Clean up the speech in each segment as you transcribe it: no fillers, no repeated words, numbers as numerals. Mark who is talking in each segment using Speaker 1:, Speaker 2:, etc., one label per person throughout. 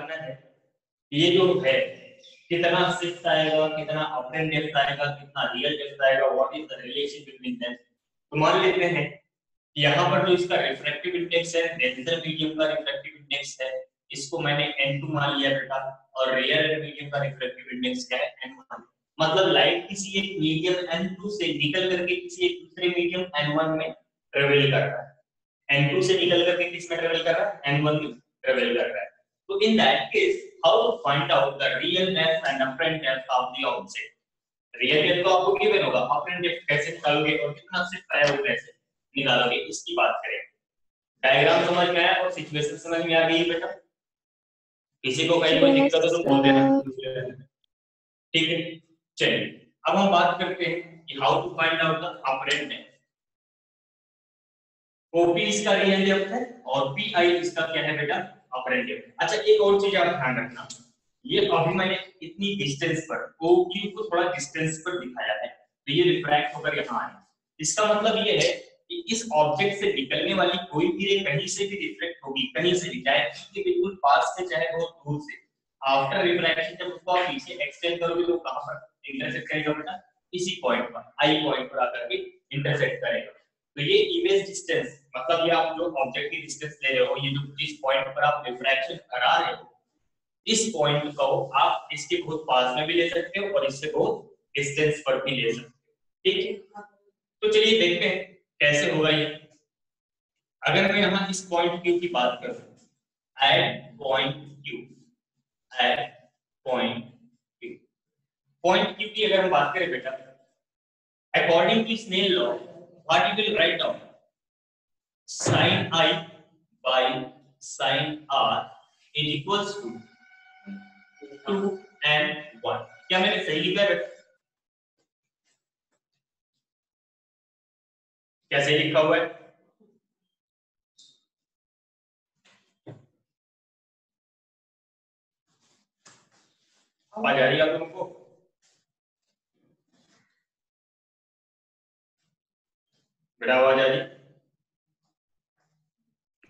Speaker 1: बताना है ये जो है कितना शिफ्ट आएगा, कितना अपरेंट डेप्थ आएगा, कितना रियल डेप्थ आएगा, what is the relation between them. तो मान लेते हैं यहाँ पर जो इसका रिफ्रैक्टिव इंडेक्स है, डेंसर मीडियम का रिफ्रैक्टिव इंडेक्स है, इसको मैंने n2 मान लिया बेटा, और रेयर मीडियम का रिफ्रैक्टिव इंडेक्स क्या है, n1। मतलब लाइट किसी एक मीडियम n2 से निकल करके किसी एक दूसरे मीडियम n1 में ट्रेवल कर रहा है, n2 से निकल करके किस में ट्रेवल कर रहा है, n1 में ट्रेवल कर रहा है। तो in that case how to find out the real depth and apparent depth of the object. Real depth तो आपको गिवन होगा, अपरेंट डेप्थ कैसे निकालोगे और कितना शिफ्ट आया वो कैसे निकालोगे, इसकी बात करें। डायग्राम समझ में आया और सिचुएशन समझ में आ गई बेटा? किसी को कहीं कोई दिक्कत हो तो बोल देना, ठीक है। चलिए अब हम बात करते हैं कि how to find out the apparent depth. OP इसका रियल डेप्थ है और पीआई इसका क्या है बेटा, अपरेंट डेप्थ। अच्छा एक और चीज आप ध्यान रखना, ये अभी मैंने इतनी डिस्टेंस पर ओक्यू को थोड़ा डिस्टेंस पर दिखाया है, तो ये रिफ्रैक्ट होकर यहाँ आया। इसका मतलब ये है कि इस ऑब्जेक्ट से निकलने वाली कोई भी रे कहीं से भी रिफ्लेक्ट होगी, कहीं से भी, चाहे इसके बिल्कुल पास से चाहे बहुत दूर से। आफ्टर रिफ्रैक्शन जब उसको आप पीछे एक्सटेंड करोगे तो कहां पर इंटरसेक्ट करेगा बेटा, इसी पॉइंट पर, आई पॉइंट पर आकर के इंटरसेक्ट करेगा। तो ये इमेज डिस्टेंस, मतलब ये आप जो ऑब्जेक्ट की डिस्टेंस ले रहे हो, ये जो जिस पॉइंट पर आप रिफ्रैक्शन करा रहे हो, इस पॉइंट को आप इसके बहुत पास में भी ले सकते हो और इससे बहुत डिस्टेंस पर भी ले सकते हो, ठीक है। तो चलिए देखते हैं कैसे होगा ये। अगर मैं यहाँ इस पॉइंट क्यू की बात करूं, at point Q, at point Q, point Q की अगर हम बात करें बेटा, according to Snell law what you will write down, sin I by sin R is equals to 2 and 1। क्या मैंने सही लिखा है बेटा? क्या सही लिखा हुआ है? आवाज आ रही है आप लोगों को? बेटा आवाज आ रही?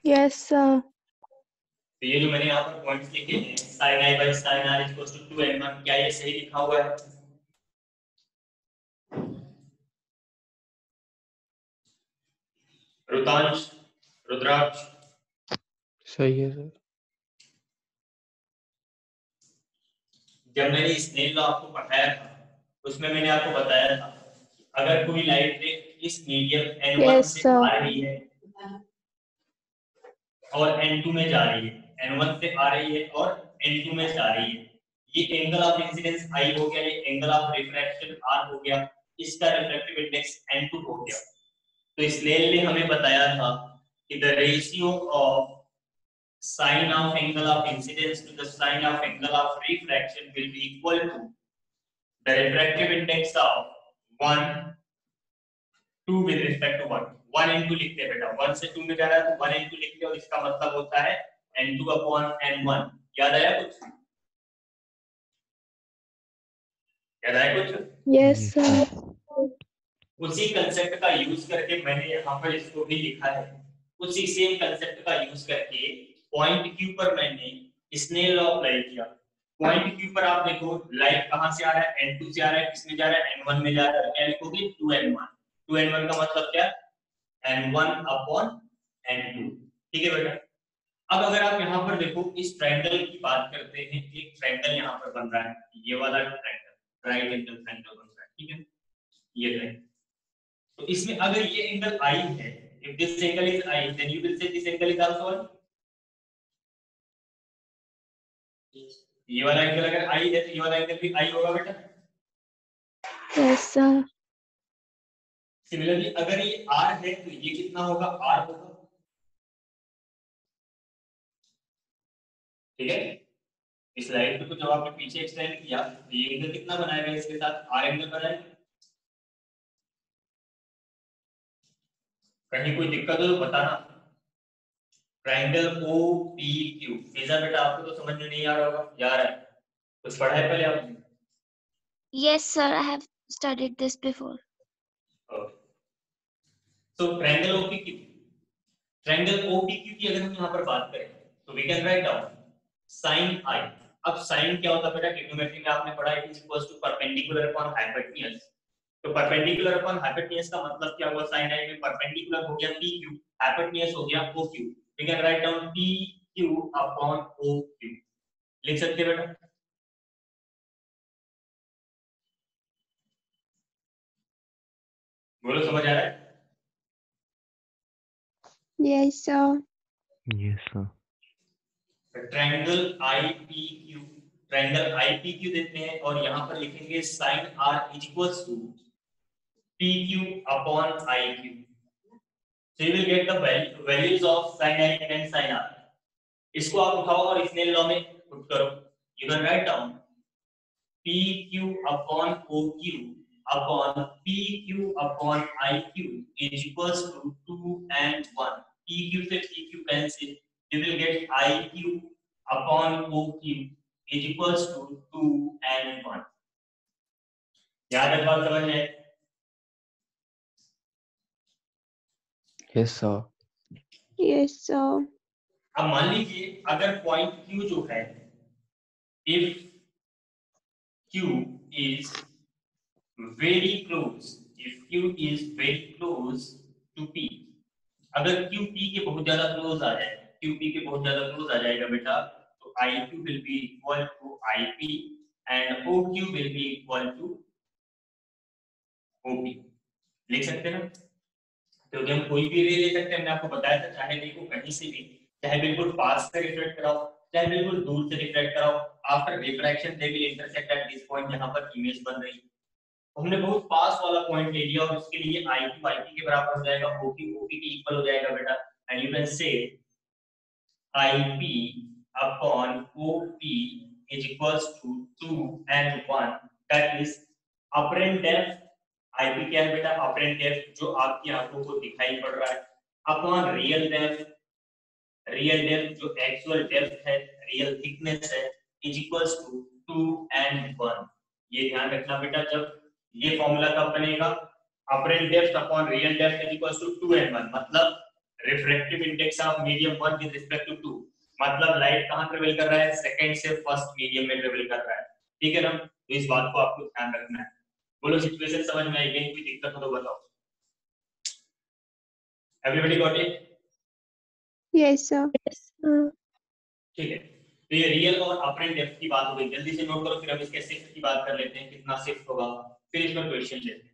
Speaker 2: Yes sir.
Speaker 1: तो ये जो मैंने यहाँ पर पॉइंट्स लिखे हैं, sin I by sin R equals to 2 and 1, क्या ये सही लिखा हुआ है? रुतांश, रुद्राक्ष,
Speaker 3: सही है सर।
Speaker 1: जब मैंने स्नेल लॉ आपको पढ़ाया था उसमें मैंने आपको बताया था अगर कोई लाइट रे इस मीडियम n1
Speaker 2: Yes,
Speaker 1: से
Speaker 2: sir.
Speaker 1: आ रही है और n2 में जा रही है, n1 से आ रही है और n2 में जा रही है, ये एंगल ऑफ इंसिडेंस I हो गया, ये एंगल ऑफ रिफ्रैक्शन R हो गया, इसका रिफ्रैक्टिव इंडेक्स n2 हो गया। तो स्नेल ने हमें बताया था कि the ratio of sin of angle of incidence to the sin of angle of refraction will be equal to the refractive index of 1 2 with respect to 1 1 into लिखते हैं बेटा, 1 से 2 में जा रहा है तो 1 into लिखते हैं और इसका मतलब होता है n2 upon n1। याद आया कुछ? याद आया कुछ?
Speaker 2: Yes sir.
Speaker 1: उसी कंसेप्ट का यूज करके मैंने यहाँ पर इसको भी लिखा है, उसी सेम कंसेप्ट का यूज करके पॉइंट क्यू पर मैंने स्नेल लॉ अप्लाई किया। पॉइंट क्यू पर आप देखो लाइट कहां से आ रहा है, n2 से आ रहा है, किसमें जा रहा है, n1 में जा रहा है, क्या लिखोगे 2n1। 2n1 का मतलब क्या, n1 अपॉन n2, ठीक है बेटा। अब अगर आप यहाँ पर देखो इस ट्रायंगल की बात करते हैं, एक ट्रायंगल यहाँ पर बन रहा है, ये वाला ट्रायंगल राइट एंगल ट्रायंगल बन रहा है, ठीक है, ये ट्रायंगल। तो इसमें अगर ये एंगल I है, if this angle is I then you will say this angle is also I। ये वाला एंगल अगर I है तो ये वाला एंगल भी I होगा बेटा।
Speaker 2: Yes sir.
Speaker 1: सिमिलरली अगर ये R है तो ये कितना होगा, R होगा, ठीक है। इस लाइन को जब आपने पीछे एक्सटेंड किया तो ये एंगल कितना बनाएगा, इसके साथ R एंगल बनाएगा। कहीं कोई दिक्कत हो तो बताना। ट्रायंगल OPQ फिजा बेटा आपको तो समझ में नहीं आ रहा होगा, यार है कुछ पढ़ा है पहले आपने?
Speaker 4: Yes, sir. I have studied this before.
Speaker 1: Okay. So triangle OPQ, triangle OPQ की अगर हम यहाँ पर बात करें तो we can write down sine I. अब साइन क्या होता है बेटा, ट्रिग्नोमेट्री में आपने पढ़ा it is equals to perpendicular upon hypotenuse. तो परपेंडिकुलर अपॉन हाइपोटेन्यूज का मतलब क्या हुआ, साइन आई में परपेंडिकुलर हो गया पी क्यू, हाइपोटेन्यूज हो गया O Q. We can write down P Q upon O Q, लिख सकते हैं बेटा। बोलो समझ आ रहा है?
Speaker 2: Yes, sir.
Speaker 3: Yes, sir.
Speaker 1: Triangle IPQ, triangle IPQ देते हैं और यहां पर लिखेंगे sin r is equals to pq upon iq। So you will get the values of sin i and sin r। इसको आप उठाओ और स्नेल लॉ में पुट करो। You can write down pq upon oq upon pq upon iq is equals to 2 and 1। pq से pq cancel, you will get iq upon oq is equals to 2 and 1। याद है बात समझ में?
Speaker 3: Yes, sir.
Speaker 2: Yes, sir.
Speaker 1: अब मान लीजिए अगर पॉइंट q जो है, if q is very close, if q is very close to p, अगर q p के बहुत ज्यादा क्लोज आ जाए, q p के बहुत ज्यादा क्लोज आ जाएगा बेटा, तो iq will be equal to ip and oq will be equal to op। लिख सकते हैं ना? तो हम कोई भी रे ले सकते हैं, हमने आपको बताया था, चाहे देखो कहीं से भी, चाहे बिल्कुल पास से रिफ्लेक्ट कराओ, चाहे बिल्कुल दूर से रिफ्लेक्ट कराओ, after refraction they will intersect at this point जहां पर इमेज बन रही है। हमने बहुत पास वाला पॉइंट ले लिया और उसके लिए iq iq के बराबर हो जाएगा, oq oq के इक्वल हो जाएगा बेटा, and you can say ip upon op is equals to 2 and 1, that is apparent depth। ip क्या है बेटा, apparent depth जो आपकी आंखों को दिखाई पड़ रहा है, upon real depth, real depth जो एक्चुअल डेप्थ है, रियल थिकनेस है, इज इक्वल्स टू 2 and 1। ये ध्यान रखना बेटा, जब ये फॉर्मूला कब बनेगा, apparent depth upon real depth is equals to 2 and 1, मतलब refractive index of medium 1 with respect to 2, मतलब लाइट कहां ट्रेवल कर रहा है, सेकंड से फर्स्ट मीडियम में ट्रेवल कर रहा है। ठीक है ना? तो इस बात को आपको ध्यान रखना है। बोलो सिचुएशन समझ में आई? कहीं कोई दिक्कत हो तो बताओ। Everybody got it?
Speaker 2: Yes, sir. Yes, sir.
Speaker 1: ठीक है, तो ये रियल और अपरेंट डेप्थ की बात हो गई, जल्दी से नोट करो, फिर हम इसके शिफ्ट की बात कर लेते हैं, कितना शिफ्ट होगा, फिर इसमें क्वेश्चन लेते हैं।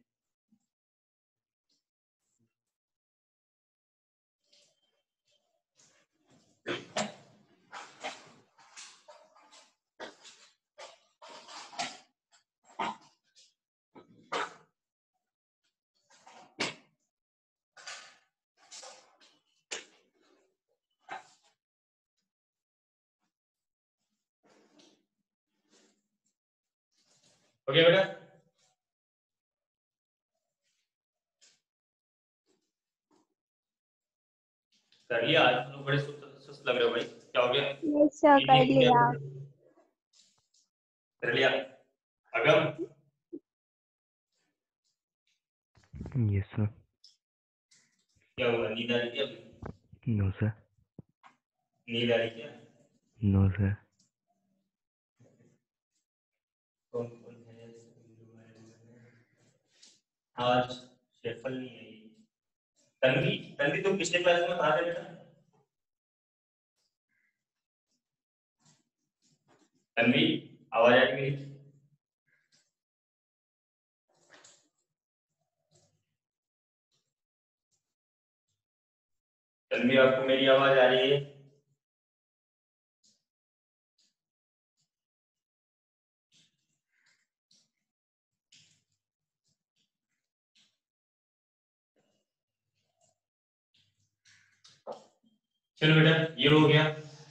Speaker 1: ओके बेटा, कर लिया? आज तुम बड़े सुस्त लग रहे हो भाई, क्या हो गया?
Speaker 2: Yes, sir. कर लिया.
Speaker 1: कर लिया? अगम
Speaker 3: Yes, sir.
Speaker 1: क्या हुआ, नींद आ रही क्या?
Speaker 3: No, sir.
Speaker 1: नींद आ रही क्या?
Speaker 3: No, sir.
Speaker 1: कौन कौन है? आज शेफल नहीं आई। तन्वी, तन्वी तुम पिछले क्लास में कहाँ थे बेटा? तन्वी, आवाज आ रही मेरी? तन्वी, आपको मेरी आवाज आ रही है? चलो बेटा, ये हो गया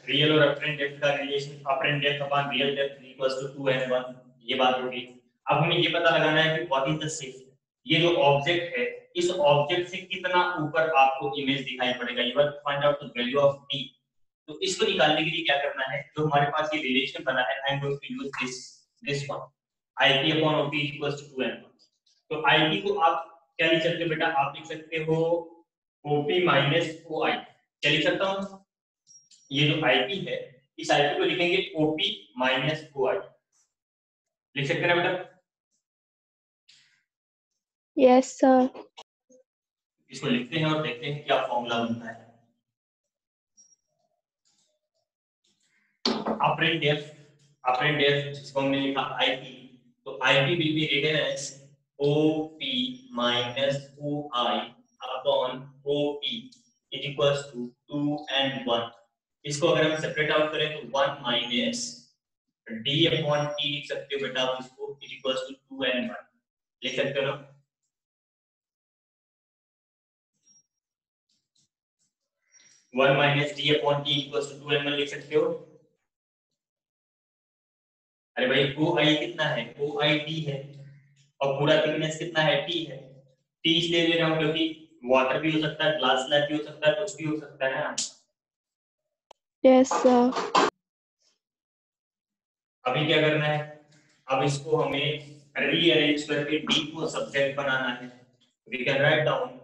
Speaker 1: रियल और अपरेंट डेप्थ का relation, apparent depth upon real depth equals to 2 and 1, ये बात होगी। अब हमें ये पता लगाना है कि व्हाट इज द शिफ्ट, ये जो ऑब्जेक्ट है, इस ऑब्जेक्ट से कितना ऊपर आपको इमेज दिखाई पड़ेगा, you have to find out the value of d। तो इसको निकालने के लिए क्या करना है, जो हमारे पास ये रिलेशन बना है, I am going to use this one, ip upon op equals to 2 and 1। तो ip को आप क्या लिख सकते हो बेटा, आप लिख सकते हो op minus oi। क्या लिख सकता हूं? ये जो ip है, इस आईपी को लिखेंगे ओपी माइनस ओआई, लिख सकते हैं बेटा?
Speaker 2: Yes, sir.
Speaker 1: इसको लिखते हैं और देखते हैं क्या फॉर्मूला बनता है। अपरेंट डेफ जिसको हमने लिखा आईपी, तो IP will be written as OP minus OI upon OP is equals to 2 and 1। इसको अगर हम सेपरेट आउट करें तो 1 माइनस डी अपॉन टी लिख सकते हो बेटा आप इसको, इज इक्वल्स टू 2 and 1 लिख सकते हो ना? 1 minus D upon T equals to 2 and 1 लिख सकते हो। अरे भाई ओ आई कितना है? ओ आई टी है और पूरा थिकनेस कितना है? टी है। टी इसलिए ले रहा हूं क्योंकि वाटर भी हो सकता है, ग्लास स्लैब भी हो सकता है, कुछ भी हो सकता है ना।
Speaker 2: Yes, sir.
Speaker 1: अभी क्या करना है? अब इसको हमें रीअरेंज करके डी को सब्जेक्ट बनाना है। We can write down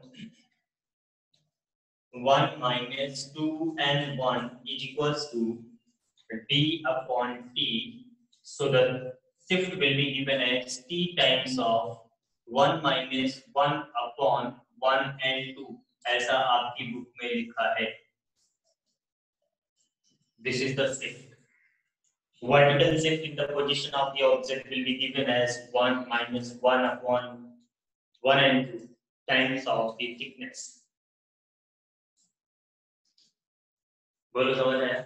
Speaker 1: 1 minus 2 and 1 is equals to d upon t. So the shift will be given as t times of 1 minus 1 upon 1 and 2, ऐसा आपकी बुक में लिखा है। This is the shift. Vertical shift in the position of the object will be given as 1 minus 1 upon 1 and 2 times of the thickness. बोलो समझ आया?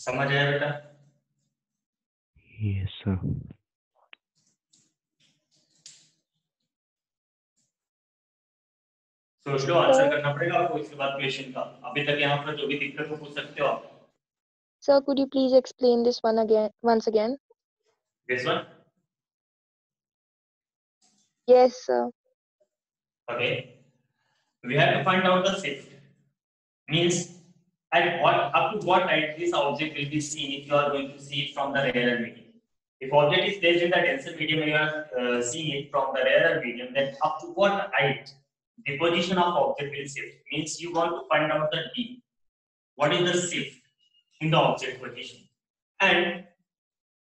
Speaker 1: समझ आया बेटा?
Speaker 3: Yes, sir.
Speaker 1: सोच लो, आंसर करना पड़ेगा आपको इसके बाद क्वेश्चन का। अभी तक यहाँ पर जो भी दिक्कत हो पूछ सकते हो आप।
Speaker 5: Sir, could you please explain this one again, once again?
Speaker 1: This one?
Speaker 5: Yes, sir.
Speaker 1: Okay. We have to find out the shift. Means at what, up to what height this object will be seen if you are going to see it from the rarer medium. If object is placed in the denser medium and you are seeing it from the rarer medium, then up to what height the position of object will shift. Means you want to find out the d. What is the shift in the object position? And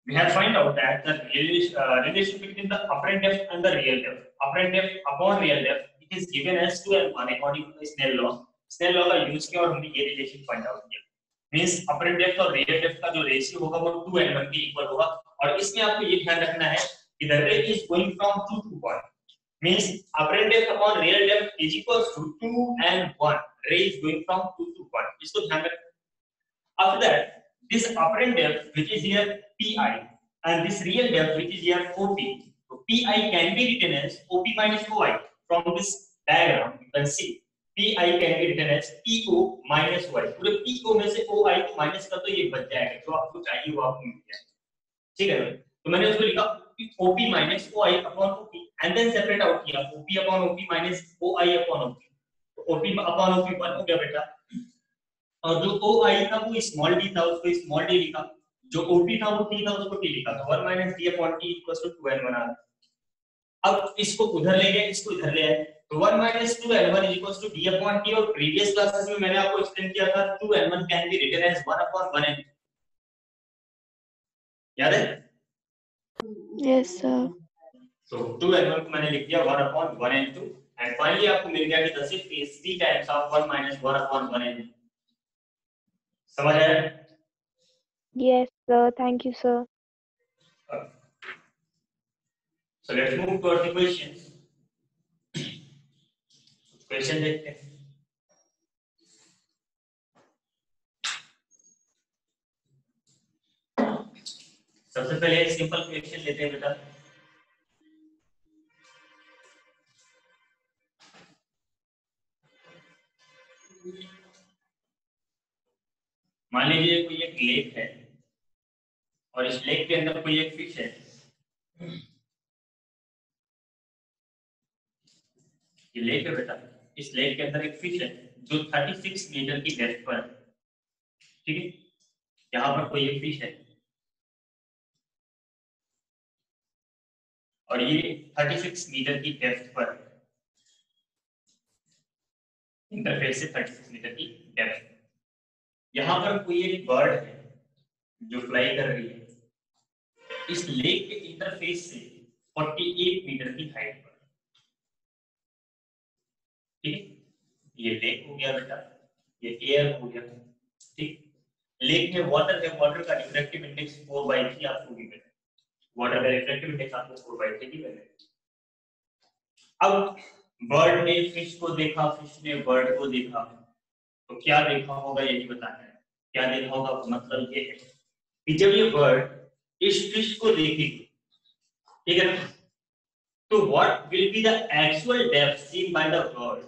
Speaker 1: we have find out that the relation between the apparent depth and the real depth. Apparent depth upon real depth, it is given as 2 and 1 according to the Snell law. Snell law का use किया और हमने ये relation find out किया। Means apparent depth और real depth का जो ratio होगा वो 2 and 1 के इक्वल होगा। और इसमें आपको ये ध्यान रखना है कि the ray is going from 2 to 1। Means apparent depth upon real depth is equals to 2 and 1। रे इज गोइंग फ्रॉम 2 to 1, इसको ध्यान रखना। After that, this apparent depth which is here pi and this real depth which is here OP. So pi can be written as OP minus OI. From this diagram you can see pi can be written as PO minus OI. पूरे PO में से OI को minus कर दो, ये बच जाएगा, जो आपको चाहिए वो आपको मिल जाएगा। ठीक है, तो मैंने उसको लिखा OP minus OI upon OP and then separate out किया OP upon OP minus OI upon OP। तो OP upon OP 1 हो गया बेटा, और जो OI था वो स्मॉल d था, उसको स्मॉल d लिखा, जो OP था वो t था, उसको t लिखा, तो 1 minus d upon t equals to 2 and 1 आ गया। अब इसको उधर ले गए, इसको इधर ले आए, तो 1 minus 2 and 1 is equals to d upon t। और प्रीवियस क्लासेस में मैंने आपको एक्सप्लेन किया था 2 and 1 can be written as 1 upon 1 and 2, याद है?
Speaker 2: Yes, sir.
Speaker 1: So 2 and 1 को मैंने लिख दिया 1 upon 1 and 2 and finally आपको मिल गया कि the shift is 3 times of 1 minus 1 upon 1 and 2। समझ आया?
Speaker 5: Yes, sir. Thank you, sir.
Speaker 1: So let's move to the questions. Question देखते हैं। सबसे पहले एक सिंपल क्वेश्चन लेते हैं बेटा। मान लीजिए कोई एक लेक है और इस लेक के अंदर कोई एक फिश है। ये लेक है बेटा, इस लेक के अंदर एक फिश है जो 36 मीटर की डेप्थ पर है। ठीक है, यहाँ पर कोई एक फिश है और ये 36 मीटर की डेप्थ पर है। इंटरफेस से 36 मीटर की डेप्थ। यहाँ पर कोई एक बर्ड है जो फ्लाई कर रही है इस लेक के इंटरफेस से 48 मीटर की हाइट पर। ठीक है, ये लेक हो गया बेटा, ये एयर हो गया। ठीक, लेक में वाटर है, वाटर का रिफ्रैक्टिव इंडेक्स 4/3 आपको गिवन है, वाटर का रिफ्रैक्टिव इंडेक्स आपको 4/3 गिवन है। अब बर्ड ने फिश को देखा, फिश ने बर्ड को देखा, तो क्या देखा होगा यही बताना है। क्या देखा होगा मतलब ये है कि जब ये बर्ड इस फिश को देखेगी, ठीक है, तो what will be the actual depth seen by the bird.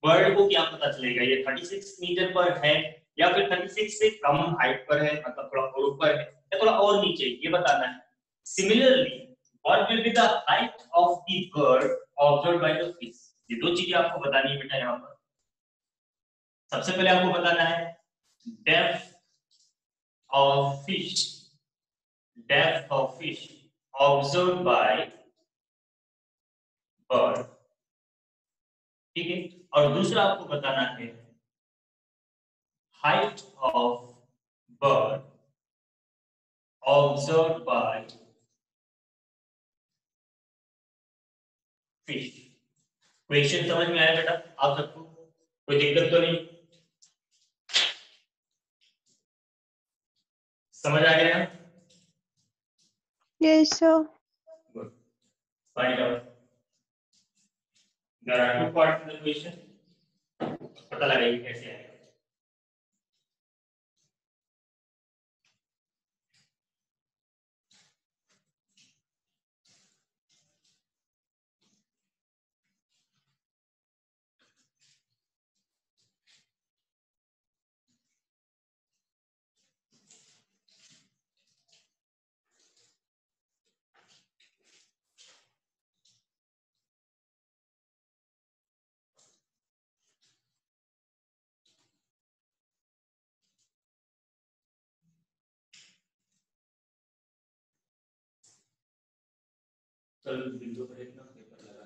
Speaker 1: Bird को क्या पता चलेगा ये 36 मीटर पर है या फिर 36 से कम हाइट पर है, मतलब थोड़ा और ऊपर है या थोड़ा और नीचे, ये बताना है। Similarly what will be the height of the bird observed by the fish. ये दो चीजें आपको बतानी है बेटा। यहाँ पर सबसे पहले आपको बताना है depth of fish, depth of fish observed bye bird, ठीक है। और दूसरा आपको बताना है height of bird observed bye fish. Question समझ में आया बेटा आप सबको? कोई दिक्कत तो नहीं? समझ आ गया?
Speaker 2: Yes, sir.
Speaker 1: Good. Find out. There are two parts in the question. पता लगाइए कैसे आएगा। कल बिंदु पर एक ना पेपर लगा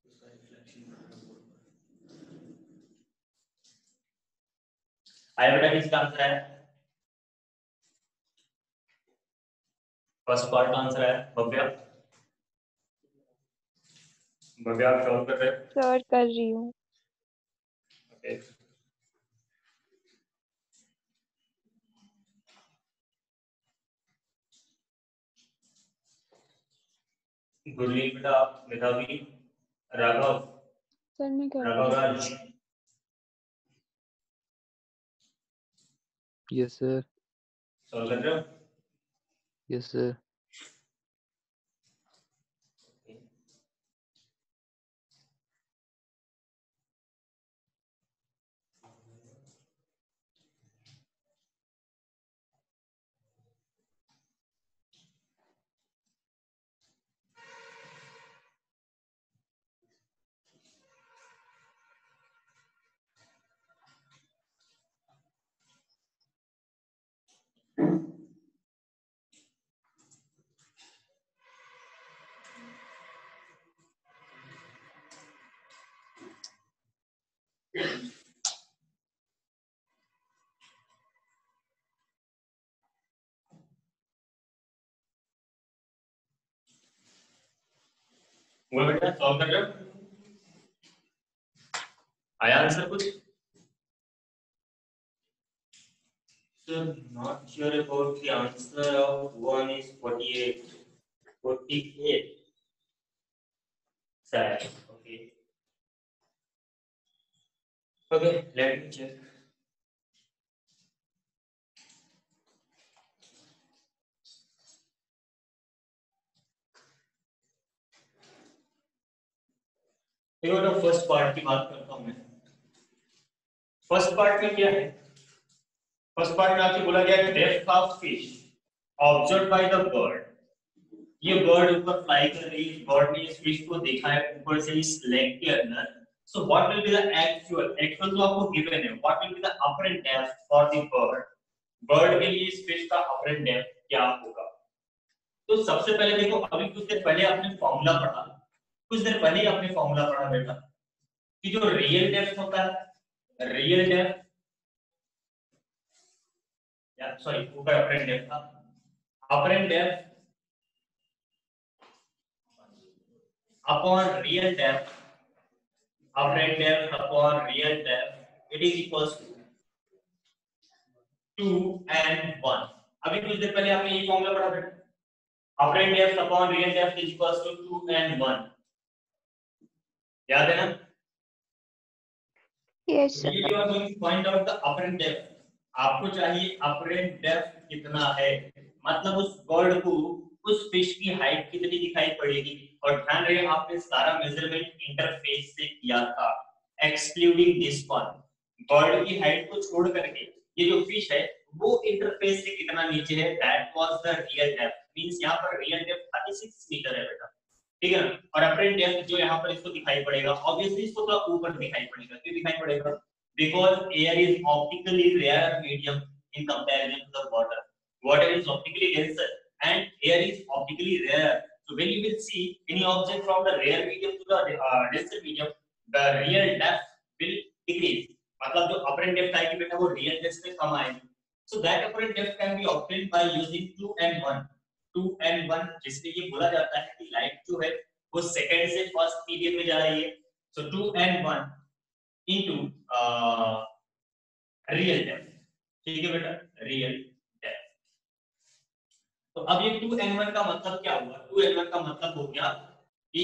Speaker 1: उसका रिफ्लेक्शन आया बेटा। किसका आंसर है? फर्स्ट पार्ट का आंसर है भव्या। भव्या आप सॉल्व कर रहे हो?
Speaker 5: सर कर रही हूँ।
Speaker 1: ओके, गुरलीन बेटा, मेधावी, राघव,
Speaker 5: सर मैं कर रही
Speaker 1: राघव
Speaker 5: हूँ।
Speaker 1: राज,
Speaker 3: Yes, sir.
Speaker 1: सॉल्व कर रहे हो?
Speaker 3: Yes, sir. वो बेटा सॉल्व कर रहे हो? आया आंसर कुछ? So not sure about the answer of one is 48. 48. Sad. Okay. Okay, let me check. देखो तो फर्स्ट पार्ट की बात करता हूं मैं। फर्स्ट पार्ट में क्या है? फर्स्ट पार्ट में आपसे बोला गया depth of fish observed bye the bird. ये बर्ड ऊपर फ्लाई कर रही है, बर्ड ने इस फिश को देखा है ऊपर से इस लेग के अंदर। So what will be the actual तो आपको गिवन है, what will be the apparent depth for the bird. Bird के लिए इस फिश का अपरेंट डेप्थ क्या होगा? तो सबसे पहले देखो, अभी कुछ देर पहले आपने फॉर्मूला पढ़ा, कुछ देर पहले आपने फॉर्मूला पढ़ा बेटा।
Speaker 1: कि जो रियल डेप्थ होता है, रियल डेप्थ या सॉरी ऊपर अपरेंट डेप्थ था, apparent depth upon real depth, apparent depth upon real depth, it is equals to 2 and 1। अभी कुछ देर पहले आपने ये फॉर्मूला पढ़ा था, apparent depth upon real depth is equals to 2 and 1, याद है ना?
Speaker 2: Yes, sir.
Speaker 1: You are going to find out the apparent depth। आपको चाहिए अपरेंट डेप्थ कितना है, मतलब उस बर्ड को, उस फिश की हाइट कितनी दिखाई पड़ेगी। और ध्यान रहे आपने सारा मेजरमेंट इंटरफेस से किया था, एक्सक्लूडिंग दिस वन। बर्ड की हाइट को छोड़ करके ये जो फिश है वो इंटरफेस से कितना नीचे है, that was the real depth. Means यहां पर रियल डेप्थ 36 मीटर है बेटा, ठीक है ना। और अपरेंट डेप्थ जो यहाँ पर इसको दिखाई पड़ेगा, ऑब्वियसली इसको थोड़ा ऊपर दिखाई पड़ेगा। क्यों दिखाई पड़ेगा? Because air is optically rare medium in comparison to the water. Water is optically denser and air is optically rare, so when you will see any object from the rare medium to the denser medium, the real depth will decrease। मतलब जो apparent depth आएगी बेटा वो real depth से कम आएगी। so that apparent depth can be obtained by using 2 and 1, 2 and 1, जिससे ये बोला जाता है कि लाइट जो है वो सेकंड से फर्स्ट पीरियड में जा रही है। so 2 and 1 into real depth, ठीक है बेटा, रियल डेप्थ। तो अब ये 2 and 1 का मतलब क्या हुआ? 2 and 1 का मतलब हो गया कि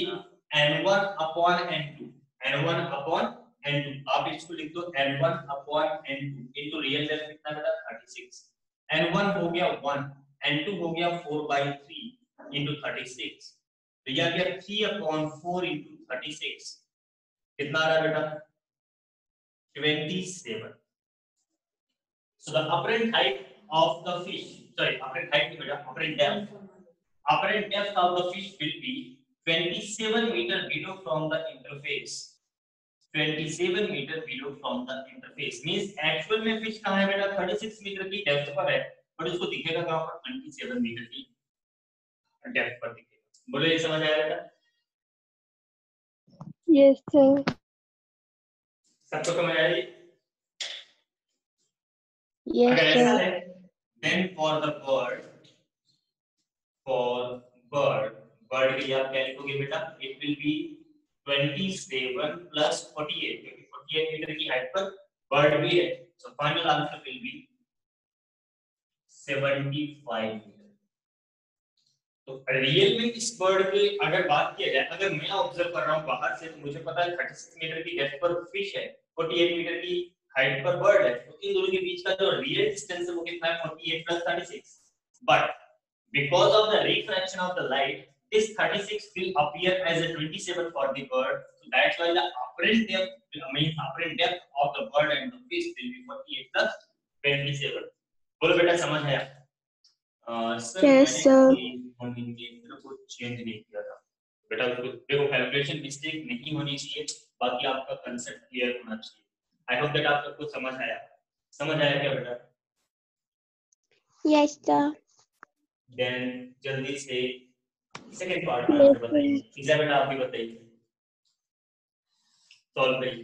Speaker 1: n1 upon n2, n1 upon n2। आप इसको लिख दो n1 upon n2 into real depth कितना बेटा 36। n1 हो गया 1, n2 हो गया 4/3 into 36, तो यह आ गया 3 upon 4 into 36, कितना आ रहा है बेटा 27। so the apparent height of the fish, sorry apparent height नहीं बेटा, apparent depth of the fish will be 27 meter below from the interface, 27 meter below from the interface। means actual में fish कहां है बेटा 36 मीटर की depth पर है, but उसको दिखेगा कहां पर 27 मीटर की डेप्थ पर दिखेगा। बोलो ये समझ आया बेटा?
Speaker 2: Yes, sir.
Speaker 1: सबको समझ आया?
Speaker 5: Yes,
Speaker 1: अगर ऐसा
Speaker 5: sir.
Speaker 1: है then for the bird, for bird के लिए आप क्या लिखोगे बेटा, it will be 27 plus 48, क्योंकि 48 मीटर की हाइट पर बर्ड भी है, so final answer will be 75 metre. तो रियल में इस बर्ड की अगर बात किया जाए, अगर मैं ऑब्जर्व कर रहा हूं बाहर से, तो मुझे पता है 36 मीटर की डेप्थ पर फिश है, 48 मीटर की हाइट पर बर्ड है, तो इन दोनों के बीच का जो रियल डिस्टेंस है वो कितना है 48 plus 36। But because of the refraction of the light, this 36 will appear as a 27 for the bird, so that's why the apparent depth of the bird and the fish will be 48 plus 27। बोलो बेटा समझ आया? Sir
Speaker 2: Yes, sir.
Speaker 1: मैंने indicator को change नहीं किया था बेटा, उसको देखो कैलकुलेशन मिस्टेक नहीं होनी चाहिए, बाकी आपका कांसेप्ट क्लियर होना चाहिए। आई होप दैट आप सबको समझ आया। समझ आया क्या बेटा?
Speaker 2: Yes, sir.
Speaker 1: देन जल्दी से second part
Speaker 2: Yes,
Speaker 1: answer
Speaker 2: sir.
Speaker 1: बताइए। सीधा बेटा आप भी बताइए, सॉल्व करिए।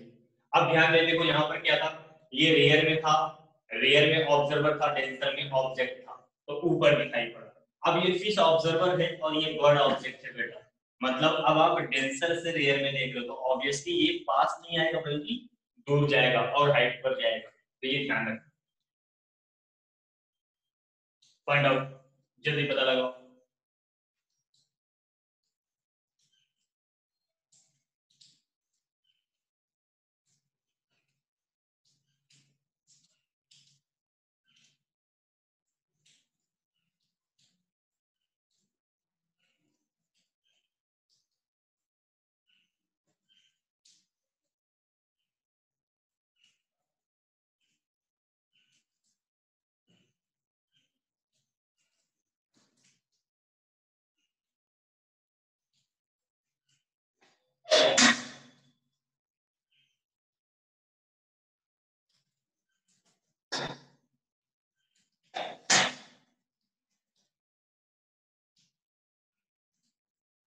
Speaker 1: अब ध्यान दे, देखो यहाँ पर क्या था, ये रेयर में था, रेयर में ऑब्जर्वर था, डेंसर में ऑब्जेक्ट था, तो ऊपर दिखाई पड़ा। अब ये फिश ऑब्जर्वर है और ये बर्ड ऑब्जेक्ट है बेटा, मतलब अब आप डेंसर से रेयर में देख रहे हो तो ऑब्वियसली ये पास नहीं आएगा बल्कि दूर जाएगा और हाइट पर जाएगा, तो ये ध्यान रखना। फाइंड आउट, जल्दी पता लगाओ।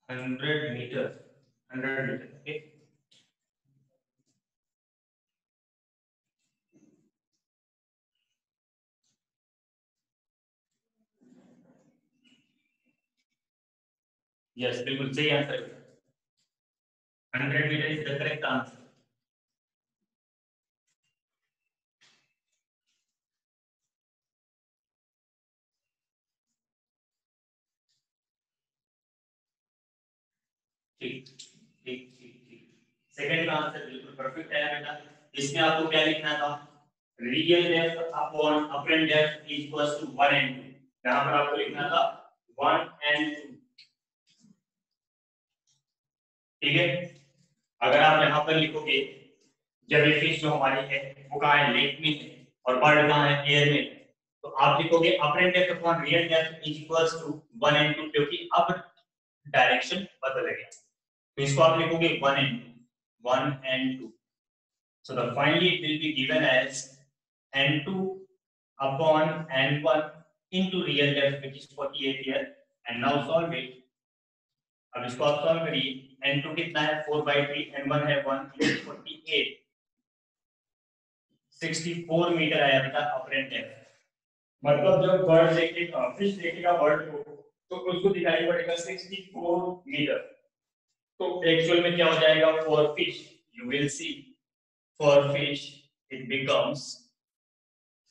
Speaker 1: Hundred metre, okay. यस, बिल्कुल सही आंसर है। 100 metre is the correct answer. ठीक ठीक ठीक ठीक। सेकंड का आंसर बिल्कुल परफेक्ट है बेटा। इसमें आपको क्या लिखना था? Real depth upon apparent depth is equal to 1 and 2। यहां पर आपको लिखना था 1 and 2। ठीक है, अगर आप यहां पर लिखोगे, जब ये फिश जो हमारी है वो कहां है? लेक में है, और बर्ड कहां है? एयर में। तो आप लिखोगे apparent depth upon real depth is equal to 1 and 2, क्योंकि अब डायरेक्शन बदल गया। तो इसको आप लिखोगे 1 and 2। So the finally it will be given as n2 upon n1 into real depth, which is 48 here, and now solve it। अब इसको आप सॉल्व करिए। n2 कितना है? 4/3, n1 है 1, 48, 64 मीटर आया बेटा अपरेंट डेप्थ। मतलब जब बर्ड देखेगा, फिश देखेगा बर्ड को, तो उसको दिखाई पड़ेगा 64 मीटर। तो एक्चुअल में क्या हो जाएगा? For fish you will see, for fish it becomes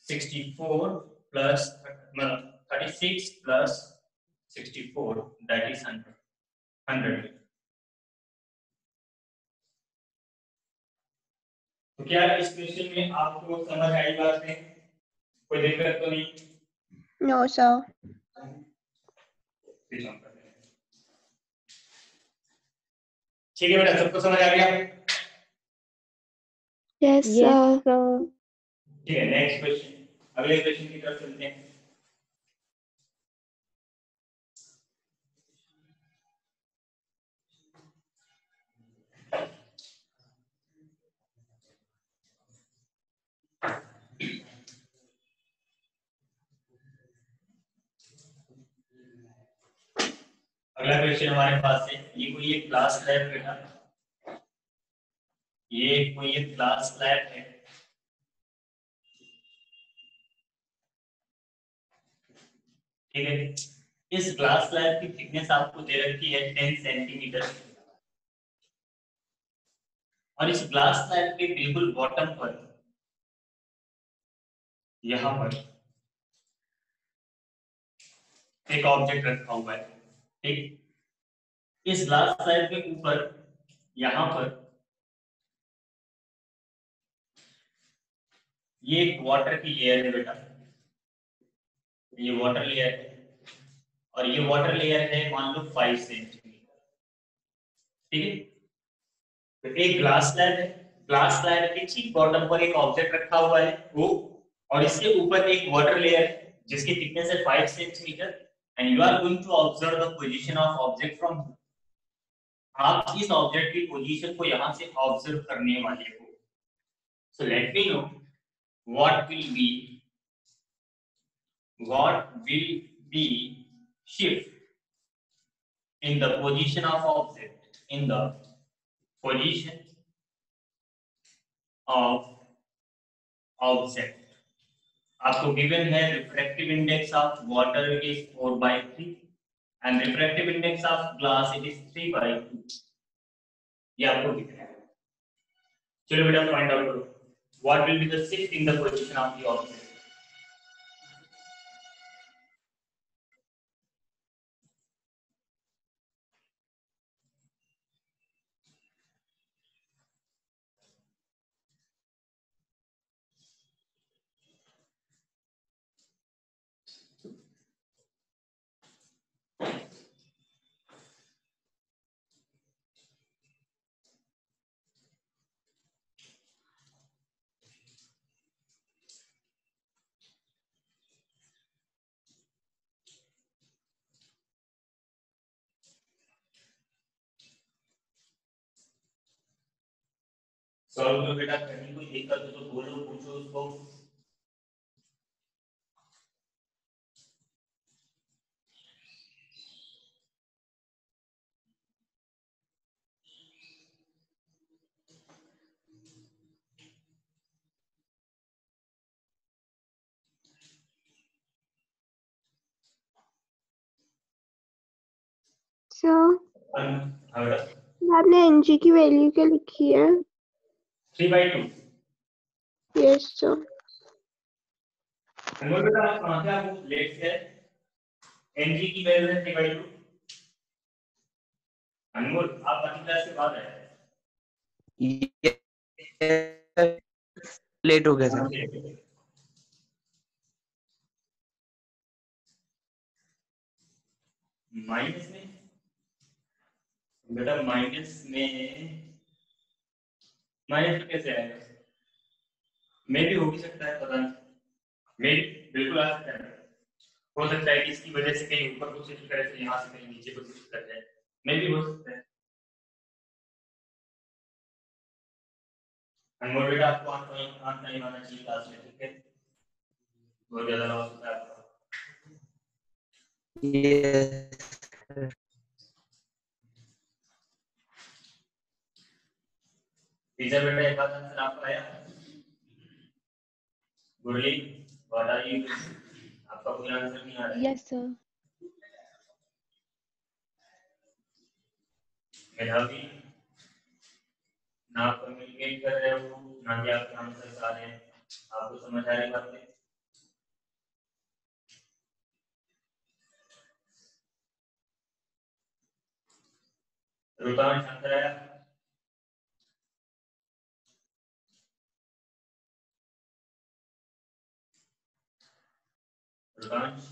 Speaker 1: 64 plus 36 plus 64, that is 100। तो क्या इस क्वेश्चन में आपको समझ आई बात है? कोई दिक्कत तो नहीं?
Speaker 5: No, sir.
Speaker 1: ठीक है बेटा, सबको समझ आ गया?
Speaker 2: Yes,
Speaker 5: Yes,
Speaker 2: sir.
Speaker 5: sir.
Speaker 1: ठीक है, नेक्स्ट क्वेश्चन, अगले क्वेश्चन की तरफ चलते हैं। अगला क्वेश्चन हमारे पास है, ये कोई एक क्लास लैब बेटा, ये कोई एक क्लास लैब है। ठीक है, इस ग्लास स्लैब की थिकनेस आपको दे रखी है 10 सेंटीमीटर, और इस ग्लास स्लैब के बिल्कुल बॉटम पर यहां पर एक ऑब्जेक्ट रखा हुआ है। ठीक, इस ग्लास स्लैब के ऊपर यहां पर ये एक वाटर की लेयर है बेटा, ये वाटर लेयर है, और ये वाटर लेयर है मान लो 5 सेंटीमीटर। ठीक है, तो एक ग्लास स्लैब है, ग्लास स्लैब के ठीक बॉटम पर एक ऑब्जेक्ट रखा हुआ है वो, और इसके ऊपर एक वाटर लेयर है जिसकी थिकनेस है 5 centimetre, and you are going to observe the position of object from. आप इस ऑब्जेक्ट की पोजीशन को यहां से ऑब्जर्व करने वाले हो। So let me know what will B shift in the position of object, in the position of object। आपको गिवन है refractive index of water is 4/3 and refractive index of glass it is 3/2। ये आपको दिख रहा है। चलो बेटा find out करो, what will be the shift in the position of the object. Solve करो बेटा, कहीं कोई दिक्कत हो तो बोलो, पूछो उसको।
Speaker 2: Sir. आपने एनजी की वैल्यू क्या लिखी है?
Speaker 3: 3/2।
Speaker 2: Yes sir.
Speaker 3: अनमोल बेटा आप कहाँ से आपको लेट है? एनजी की वैल्यू है 3/2। अनमोल आप अपनी क्लास के बाद आए?
Speaker 6: लेट हो गया सर।
Speaker 3: माइनस में बेटा, माइनस में कैसे आएगा? मे भी हो भी सकता है, पता नहीं। मे बिल्कुल आ सकता है। हो सकता है कि इसकी वजह से कहीं ऊपर को शिफ्ट करे तो यहाँ से कहीं नीचे को शिफ्ट कर जाए, मे भी हो सकता है। अनमोल बेटा आपको आंख नहीं मानना चाहिए क्लास में, ठीक है? बहुत ज्यादा लॉस होता है आपका। टीचर बेटा एक बात आंसर आपको आया? मुरली व्हाट आर यू? आपका पूरा आंसर नहीं आ रहा है?
Speaker 5: Yes, sir.
Speaker 3: मेधावी ना कम्युनिकेट कर रहे हो, ना कि आपके आंसर आ रहे हैं। आपको समझ आ रही बातें? रुतांश आंसर आया? रुतांश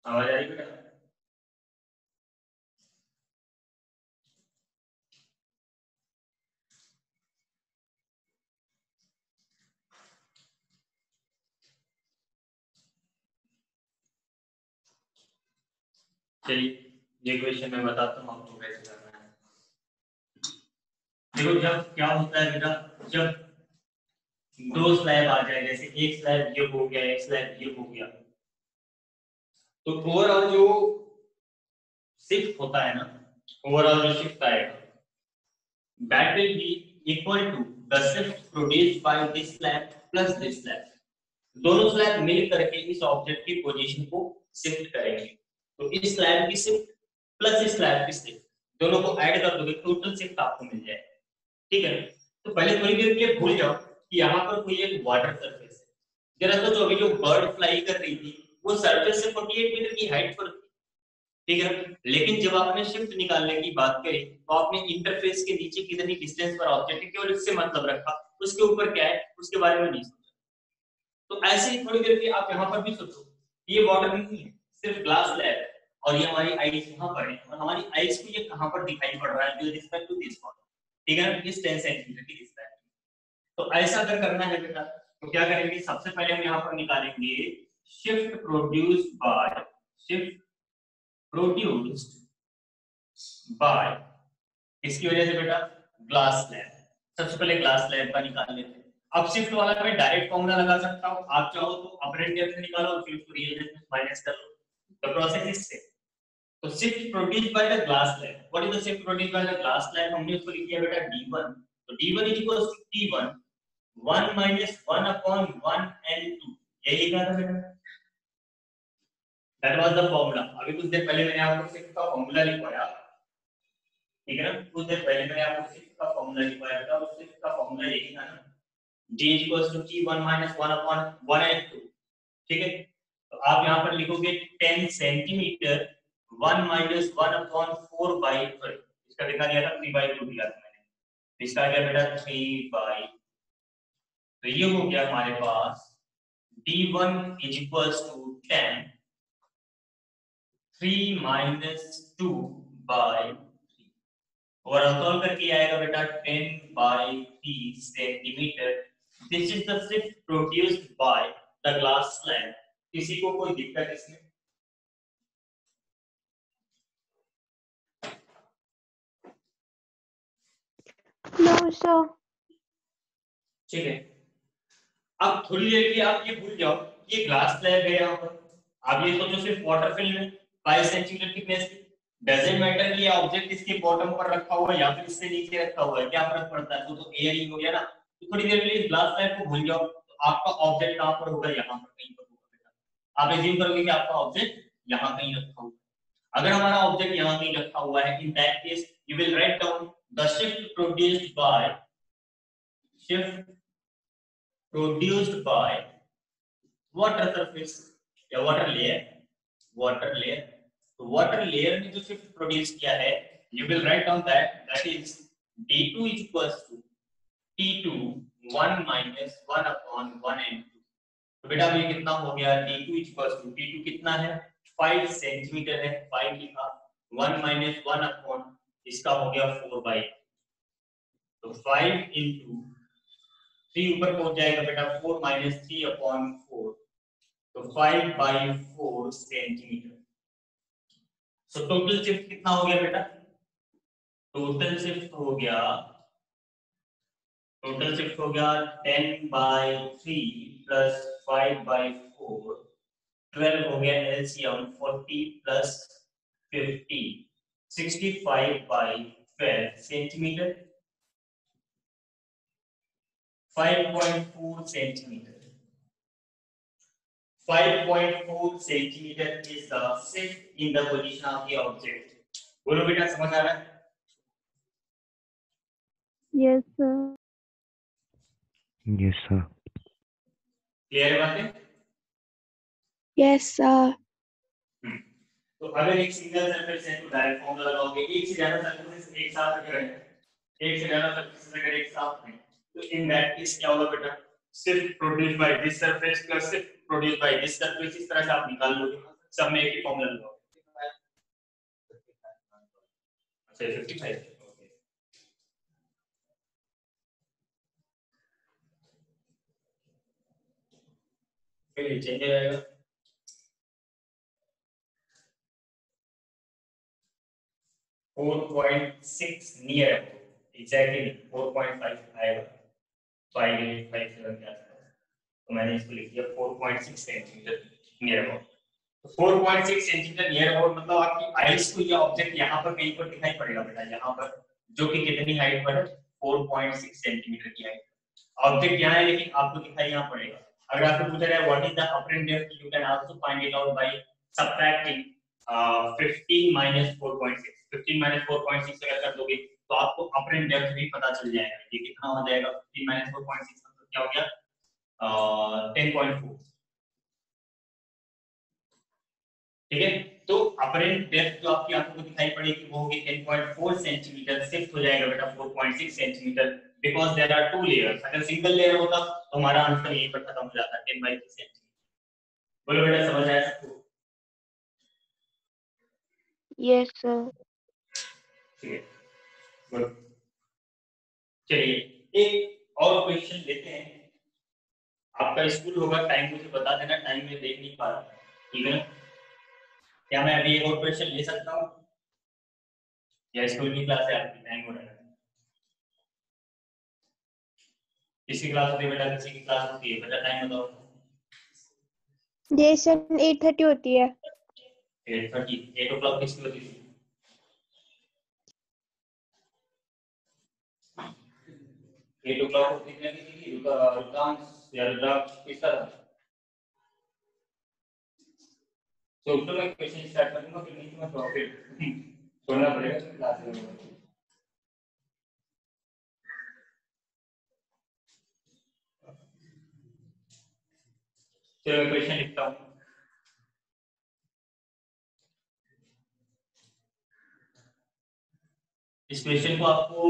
Speaker 3: आवाज आ रही बेटा? चलिए ये क्वेश्चन मैं बताता हूँ आपको कैसे करना है। देखो जब क्या होता है बेटा, जब दो स्लैब आ जाए, जैसे एक स्लैब ये हो गया, एक स्लैब ये हो गया, तो ओवरऑल जो शिफ्ट होता है ना, ओवरऑल जो शिफ्ट आएगा, that will be equal to the shift produced by this slab plus this slab। दोनों स्लैब मिल करके इस ऑब्जेक्ट की पोजीशन को शिफ्ट करेंगे। तो इस स्लैब की शिफ्ट प्लस इस स्लैब की शिफ्ट, दोनों को ऐड कर दोगे, टोटल शिफ्ट आपको मिल जाएगा, ठीक है? तो पहले थोड़ी देर के लिए भूल जाओ कि यहाँ पर कोई एक वाटर सरफेस है। जरा तो अभी जो बर्ड फ्लाई कर रही थी वो सरफेस से 48 मीटर की हाइट पर थी, ठीक है? लेकिन जब आपने शिफ्ट निकालने की बात करी तो आपने इंटरफेस के नीचे कितनी डिस्टेंस पर ऑब्जेक्ट है केवल इससे मतलब रखा, उसके ऊपर क्या है उसके बारे में नहीं सोचा। तो ऐसे ही थोड़ी देर के आप यहाँ पर भी सोचो, ये वाटर नहीं है, सिर्फ ग्लास स्लैब है और ये हमारी आईज यहाँ पर है और हमारी आईज को ये कहाँ पर दिखाई पड़ रहा है with respect to this point, ठीक है? इस 10 सेंटीमीटर की डिस्टेंस। तो ऐसा अगर करना है बेटा तो क्या करेंगे, सबसे पहले हम यहाँ पर निकालेंगे शिफ्ट प्रोड्यूस्ड बाय इसकी वजह से बेटा ग्लास स्लैब। सबसे पहले ग्लास स्लैब का निकाल लेते हैं। अब शिफ्ट वाला मैं डायरेक्ट फॉर्मूला लगा सकता हूं, आप चाहो तो अपरेंट डेप्थ निकालो और फिर उसको रियल डेप्थ में माइनस कर लो। The process is same. तो shift produced by the glass slab, what is the shift produced by the glass slab? हमने उसको लिख दिया बेटा d1। तो d1 is equal to t1 1 minus 1 upon 1 and 2, यही लिखा था बेटा। That was the formula. अभी कुछ देर पहले मैंने आपको शिफ्ट का फॉर्मूला लिखवाया, ठीक है ना? कुछ देर पहले मैंने आपको शिफ्ट का फॉर्मूला लिखवाया था, उस शिफ्ट का फॉर्मूला यही था ना, d equals to t1 minus 1 upon 1 and 2, ठीक है? तो आप यहाँ पर लिखोगे 10 सेंटीमीटर 1 minus 1 upon 4 by 3, इसका लिखा गया था 3/2 दिया था मैंने, इसका आ गया बेटा 3/, तो ये हो गया हमारे पास d1 is equals to 10 3 minus 2 by 3, और सॉल्व करके आएगा बेटा 10/3 centimetre. This is the shift produced by the glass slab. किसी को कोई दिक्कत इसमें?
Speaker 2: No sir.
Speaker 3: ठीक है, अब थोड़ी देर के आप ये भूल जाओ ये ग्लास स्लैब है। यहाँ पर आप ये सोचो सिर्फ वाटर फिल्म है 5 सेंटीमीटर थिकनेस की, डजंट मैटर कि ये ऑब्जेक्ट इसके बॉटम पर रखा हुआ है या फिर इससे नीचे रखा हुआ है, क्या फर्क पड़ता है? तो एयर ही हो गया ना। तो थोड़ी देर के लिए ग्लास स्लैब को भूल जाओ, तो आपका ऑब्जेक्ट कहां पर होगा? यहाँ पर कहीं पर होगा बेटा।
Speaker 1: आप एज्यूम करोगे कि आपका ऑब्जेक्ट यहाँ कहीं रखा हुआ है। अगर हमारा ऑब्जेक्ट यहाँ कहीं रखा हुआ है, इन that case you will write down the shift produced by water surface या वाटर लेयर। तो वाटर लेयर ने जो शिफ्ट प्रोड्यूस किया है, you will write down that is d2 is equals to t2 1 minus 1 upon 1 n2। तो बेटा ये कितना हो गया, d2 is equals to t2 कितना है 5 सेंटीमीटर है, 5 लिखा, 1 minus 1 upon इसका हो गया 4/8। तो 5 into 3 ऊपर पहुंच जाएगा बेटा, 4 minus 3 upon 4, तो 5/4 सेंटीमीटर। सो टोटल शिफ्ट कितना हो गया बेटा, टोटल शिफ्ट हो गया 10/3 प्लस 5/4, 12 हो गया LCM 40 plus 50, 65/12 centimetre, 5.4 centimetre. 5.4 centimetre is the shift in the position of the object। बोलो बेटा समझ आ रहा है?
Speaker 2: Yes, sir.
Speaker 6: Yes, sir.
Speaker 1: Clear है बातें?
Speaker 2: Yes, sir.
Speaker 1: तो अगर एक सिंगल सरफेस है तो डायरेक्ट फॉर्मूला लगाओगे, एक से ज्यादा सरफेसेस एक साथ अगर है, एक से ज्यादा सरफेसेस अगर एक साथ हैं, तो इन दैट केस क्या होगा बेटा, shift produced by this surface plus shift produced by this surface, इस तरह से आप निकाल लोगे, सब में एक ही फॉर्मूला लगाओगे। अच्छा 55, ओके। फिर ये चेंज हो जाएगा, नियर एग्जैक्टली 4.5 आएगा, 5857 के आसपास। तो मैंने इसको लिख दिया 4.6 सेंटीमीटर नियर अबाउट। तो 4.6 सेंटीमीटर नियर अबाउट मतलब आपकी आइस को ये ऑब्जेक्ट यहाँ पर कहीं पर दिखाई पड़ेगा बेटा, यहाँ पर, जो कि कितनी हाइट पर है, 4.6 सेंटीमीटर की हाइट। ऑब्जेक्ट यहाँ है लेकिन आपको दिखाई यहाँ पड़ेगा। अगर आपको पूछा जाए what is the apparent depth, you can also find it out by subtracting 15 minus 4.6। 15 minus 4.6 अगर कर दोगे तो आपको अपरेंट डेप्थ भी पता चल जाएगा। ये कितना हो जाएगा, 15 minus 4.6 मतलब क्या हो गया, 10.4। ठीक है, तो अपरेंट डेप्थ जो आपकी आंखों को दिखाई पड़ेगी वो होगी 10.4 सेंटीमीटर, शिफ्ट हो जाएगा बेटा 4.6 centimetre, because there are two layers. अगर सिंगल लेयर होता तो हमारा आंसर यहीं पर खत्म हो जाता, 10/3 सेंटीमीटर। बोलो बेटा समझ आया सबको?
Speaker 2: Yes, sir.
Speaker 1: ठीक है, गुड। चलिए एक और क्वेश्चन लेते हैं। आपका स्कूल होगा, टाइम मुझे बता देना, टाइम में देख नहीं पा रहा, ठीक है ना? क्या मैं अभी एक और क्वेश्चन ले सकता हूँ, या स्कूल की क्लास है आपकी, टाइम हो रहा है? किसकी क्लास होती है बेटा, किसी की क्लास होती है बेटा, टाइम बताओ।
Speaker 2: ये सर 8:30 होती है।
Speaker 1: 8:30, 8 o'clock किसकी होती है? 8 o'clock होती है किसी की, रुद्रांश या रुद्राक्ष किसका? तो मैं क्वेश्चन स्टार्ट करूंगा, फिर नहीं तो मैं फिर छोड़ना पड़ेगा क्लास में। चलो मैं क्वेश्चन लिखता हूँ। इस क्वेश्चन को आपको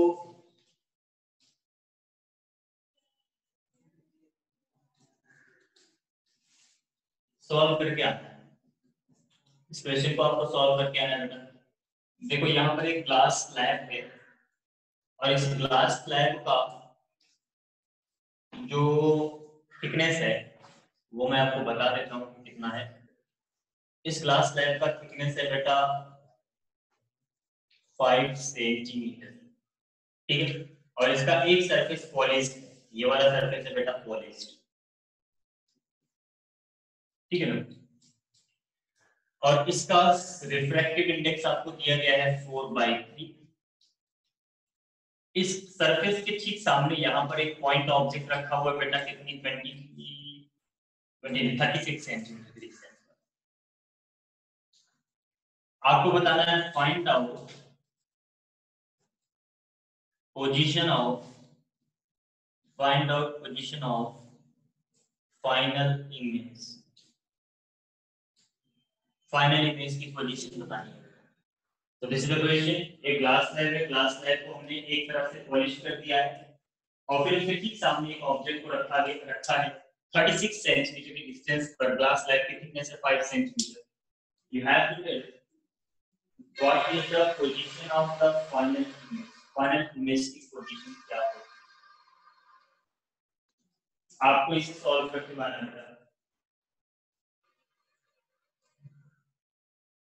Speaker 1: सॉल्व करके आना है। इस क्वेश्चन को आपको सॉल्व करके आना है बेटा। देखो यहाँ पर एक ग्लास स्लैब है और इस ग्लास स्लैब का जो थिकनेस है वो मैं आपको बता देता हूँ कितना है। इस ग्लास स्लैब का थिकनेस है बेटा 5 सेंटीमीटर, ठीक है। और इसका एक सरफेस पॉलिश्ड है, ये वाला सरफेस है बेटा पॉलिश्ड, ठीक है ना। और इसका रिफ्रैक्टिव इंडेक्स आपको दिया गया है 4/3। इस सरफेस के ठीक सामने यहाँ पर एक पॉइंट ऑब्जेक्ट रखा हुआ है बेटा, कितनी 36 सेंटीमीटर की डिस्टेंस। आपको बताना है find out position of final image की पोजीशन बतानी है। तो दिस इज द क्वेश्चन। एक ग्लास स्लैब है, ग्लास स्लैब को हमने एक तरफ से पॉलिश कर दिया है और फिर उसके ठीक सामने एक ऑब्जेक्ट को रखा है 36 सेंटीमीटर की डिस्टेंस पर। ग्लास स्लैब की थिकनेस है 5 centimetre. You have to tell what is the position of the final image की पोजीशन क्या होगी। आपको इसे सॉल्व करके बनाना है।